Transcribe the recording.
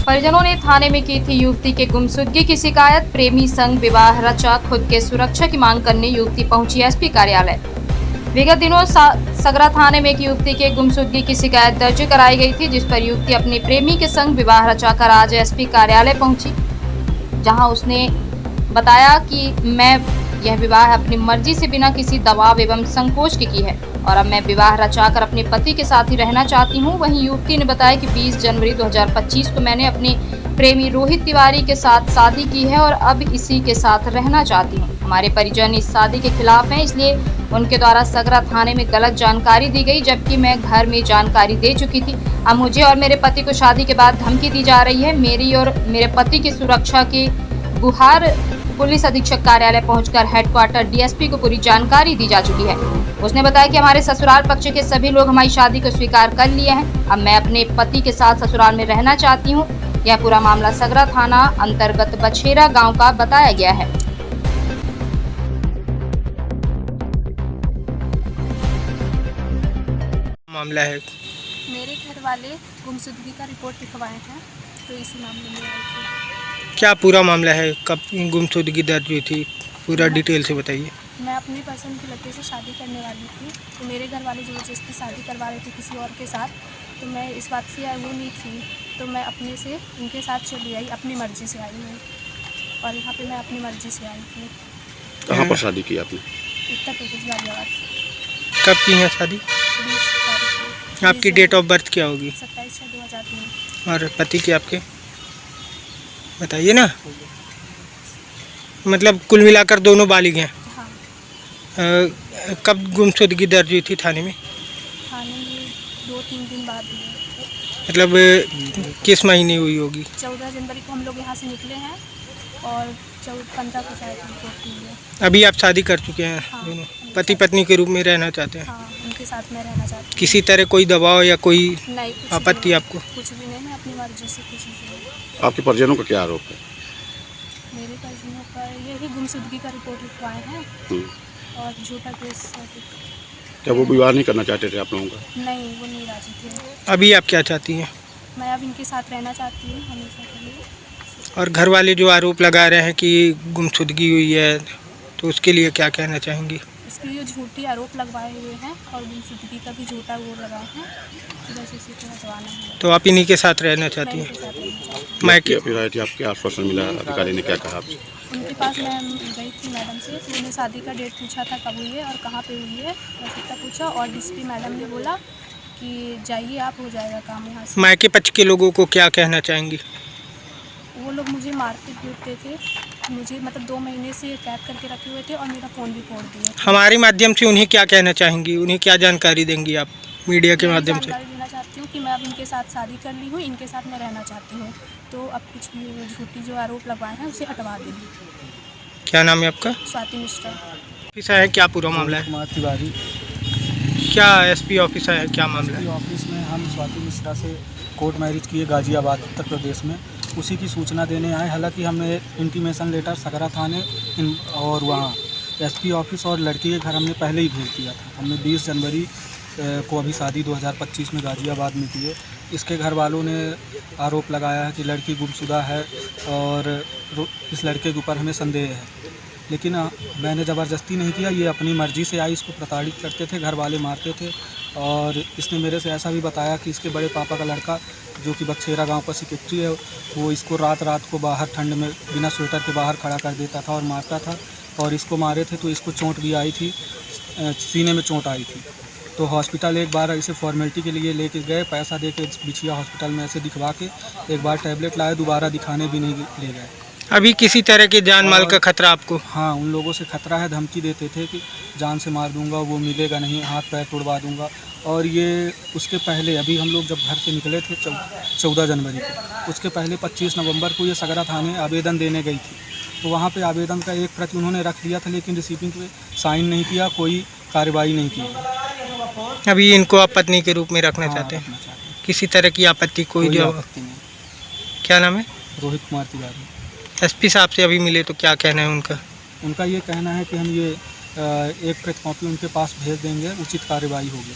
परिजनों ने थाने में की थी युवती के गुमशुदगी की शिकायत। प्रेमी संग विवाह रचा, खुद के सुरक्षा की मांग करने युवती पहुंची एसपी कार्यालय। विगत दिनों सगरा थाने में एक युवती के गुमशुदगी की शिकायत दर्ज कराई गई थी, जिस पर युवती अपने प्रेमी के संग विवाह रचाकर आज एसपी कार्यालय पहुंची, जहां उसने बताया कि मैं यह विवाह अपनी मर्जी से बिना किसी दबाव एवं संकोच की है और अब मैं विवाह रचाकर अपने पति के साथ ही रहना चाहती हूं। वहीं युवती ने बताया कि 20 जनवरी 2025 को मैंने अपने प्रेमी रोहित तिवारी के साथ शादी की है और अब इसी के साथ रहना चाहती हूं। हमारे परिजन इस शादी के खिलाफ हैं, इसलिए उनके द्वारा सगरा थाने में गलत जानकारी दी गई, जबकि मैं घर में जानकारी दे चुकी थी। अब मुझे और मेरे पति को शादी के बाद धमकी दी जा रही है। मेरी और मेरे पति की सुरक्षा की गुहार पुलिस अधीक्षक कार्यालय पहुंचकर हेडक्वार्टर डीएसपी को पूरी जानकारी दी जा चुकी है। उसने बताया कि हमारे ससुराल पक्ष के सभी लोग हमारी शादी को स्वीकार कर लिए हैं। अब मैं अपने पति के साथ ससुराल में रहना चाहती हूं। यह पूरा मामला सगरा थाना अंतर्गत बछेरा गांव का बताया गया है। मामला है मेरे घर वाले गुमशुदगी का रिपोर्ट लिखवाए हैं, तो इसी मामले में आई थी। क्या पूरा मामला है? कब गुमशुदगी दर्ज हुई थी? पूरा डिटेल से बताइए। मैं अपनी पसंद के लड़के से शादी करने वाली थी, तो मेरे घर वाले ज़बरदस्ती शादी करवा रहे थे किसी और के साथ। तो मैं इस बात से वो नहीं थी, तो मैं अपने से उनके साथ चली आई, अपनी मर्ज़ी से आई हूँ। और यहाँ पे मैं अपनी मर्ज़ी से आई थी। कहाँ पर शादी की आपने? उत्तर प्रदेश गाजियाबाद। कब की है शादी? 20 तारीख को। आपकी डेट ऑफ बर्थ क्या होगी? 27/6/2003। और पति के आपके बताइए ना। मतलब कुल मिलाकर दोनों बालिग हैं। हाँ, कब गुमशुदगी दर्ज हुई थी थाने में? थाने में 2-3 दिन बाद हुए। मतलब किस महीने हुई होगी? 14 जनवरी को हम लोग यहाँ से निकले हैं और 15 को शायद रिपोर्ट हुई है। अभी आप शादी कर चुके हैं? हाँ, दोनों पति पत्नी के रूप में रहना चाहते हैं? हाँ, उनके साथ मैं रहना चाहती हूँ। किसी तरह कोई दबाव या कोई नहीं, कुछ आपत्ति नहीं, आपको? कुछ भी नहीं, मैं अपनी मर्जी से कुछ भी नहीं। आपके परिजनों का क्या आरोप है? मेरे परिजनों का यही गुमशुदगी का रिपोर्ट लिखवाए हैं और झूठा केस। क्या वो विवाह नहीं करना चाहते थे आप लोगों का? नहीं, वो नहीं राजी थे। अभी आप क्या चाहती हैं? मैं अब इनके साथ रहना चाहती हूँ हमेशा के लिए। और घर वाले जो आरोप लगा रहे हैं कि गुमशुदगी हुई है, तो उसके लिए क्या कहना चाहेंगी? इसके लिए झूठी आरोप लगवाए हुए हैं और गुमशुदगी का भी झूठा वो लगाए हैं, बस इसी को हटवाना है। तो आप इन्हीं के साथ रहना चाहती मैं हैं? इनके साथ रहना चाहती हूँ। मैं क्या अभिप्राय थी आपके? आश्वासन मिला? अधिकारी ने क्या कहा आपसे? उनके पास मैं गई थी मैडम से, तो उन्हें शादी का डेट पूछा था कब हुई है और कहाँ पे हुई है, बस इतना पूछा। और डीएसपी मैडम ने बोला कि जाइए आप, हो जाएगा काम यहाँ से। मायके पक्ष के लोगों को क्या कहना चाहेंगी? वो लोग मुझे मारते पीटते थे, मुझे मतलब 2 महीने से कैद करके रखे हुए थे और मेरा फ़ोन भी फोड़ दिया। हमारे माध्यम से उन्हें क्या कहना चाहेंगी? उन्हें क्या जानकारी देंगी आप मीडिया के माध्यम से? जानकारी देना चाहती हूँ कि मैं अब इनके साथ शादी कर ली हूँ, इनके साथ मैं रहना चाहती हूँ, तो अब कुछ भी वो झूठी जो आरोप लगवाए हैं उसे हटवा देंगे। क्या नाम है आपका? स्वाति मिश्रा। ऑफिसर है, क्या पूरा मामला है? कुमार तिवारी। क्या एसपी ऑफिसर है, क्या मामला है? ऑफिस में हम स्वाति मिश्रा से कोर्ट मैरिज किए गाजियाबाद उत्तर प्रदेश में, उसी की सूचना देने आए। हालांकि हमने इंटीमेशन लेटर सगरा थाने और वहाँ एसपी ऑफिस और लड़की के घर हमने पहले ही भेज दिया था। हमने 20 जनवरी को अभी शादी 2025 में गाजियाबाद में की है। इसके घर वालों ने आरोप लगाया है कि लड़की गुमशुदा है और इस लड़के के ऊपर हमें संदेह है, लेकिन मैंने ज़बरदस्ती नहीं किया, ये अपनी मर्ज़ी से आई। इसको प्रताड़ित करते थे, घर वाले मारते थे। और इसने मेरे से ऐसा भी बताया कि इसके बड़े पापा का लड़का जो कि बछेरा गांव का सेक्रेटरी है, वो इसको रात रात को बाहर ठंड में बिना स्वेटर के बाहर खड़ा कर देता था और मारता था। और इसको मारे थे तो इसको चोट भी आई थी, सीने में चोट आई थी। तो हॉस्पिटल एक बार इसे फॉर्मेलिटी के लिए लेके गए, पैसा दे के बिछिया हॉस्पिटल में ऐसे दिखवा के एक बार टैबलेट लाए, दोबारा दिखाने भी नहीं ले गए। अभी किसी तरह के जान माल का खतरा आपको? हाँ, उन लोगों से खतरा है, धमकी देते थे कि जान से मार दूंगा, वो मिलेगा नहीं, हाथ पैर तोड़वा दूंगा। और ये उसके पहले अभी हम लोग जब घर से निकले थे 14 जनवरी को, उसके पहले 25 नवंबर को ये सगरा थाने आवेदन देने गई थी। तो वहाँ पे आवेदन का एक प्रति उन्होंने रख दिया था, लेकिन रिसीविंग पे साइन नहीं किया, कोई कार्रवाई नहीं की। अभी इनको आप पत्नी के रूप में रखना चाहते हैं? रखना चाहते हैं। किसी तरह की आपत्ति कोई जो? आपत्ति नहीं। क्या नाम है? रोहित कुमार तिवारी। एसपी साहब से अभी मिले तो क्या कहना है उनका? उनका ये कहना है कि हम ये एक प्रति कॉपी उनके पास भेज देंगे, उचित कार्रवाई होगी।